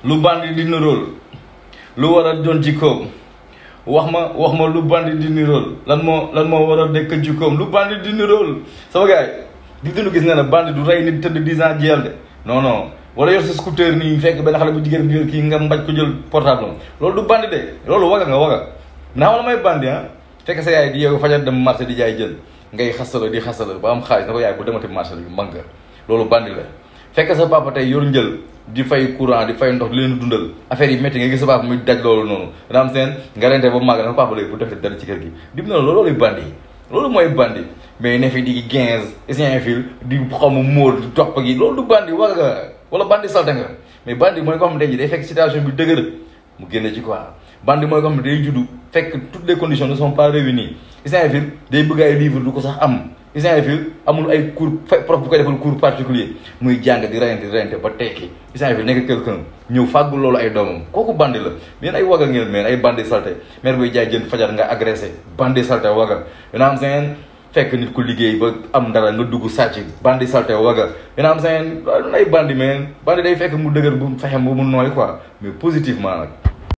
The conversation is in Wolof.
lu bandi di nirool lu war a doon jikkoom wax ma lu bandi di nirool lan moo war a nekk jikkoom lu bandi di nirool sama gars yi di dund gis nga ne bandi du rey nit tëdd 10 ans jeel de non wala yor sa scooter nii fekk benn xale bu jigéen bi yor kii nga mbaj ko jël portable am loolu du bandi de loolu waga ndax wala may bandi fekk sa yaay di yow fajar dem marché di jaay jël ngay xasala di xasala ba am xaalis na ko yaay bu demati marché bi mag nga loolu bandi la fekk sa papa tey yor njël di fay courant di fay ndox di leen dundal affaire yi métti nga gis sa papa muy daj loolu noonu dana am seen nga rente ba màgg na papa léegi bu defee dara ci kër gi dim na loolu bandi loolu mooy bandi mais ne fi di 15 fil di xamu móor di topp gi loolu du bandi waga wala bandi salte nga mais bandi mooy ko xam ne tey ji day fekk situation bi dëgër mu génne ci quoi bandi mooy ko xam ne day juddu fekk toutes les conditions ne sont pas réunies fil day bëgg ay livre du ko sax am fil amul ay cours prof bu koy defal cours particulier muy jàng di reyante ba tekki fil nekk quelqu'un ñëw fàggul loolu ay doomam kooku bandi la yéen ay waga ngeen meen ay bandi salte mère buy jaay jën fajar nga agressé bandi salte waga yéen am seen fekk nit ku liggéey ba am dara nga dugg sàcc bandi salte waga yéen am seen ay bandi meen bandi day fekk mu dëgër bu fexe mu nooy quoi mais positivement nag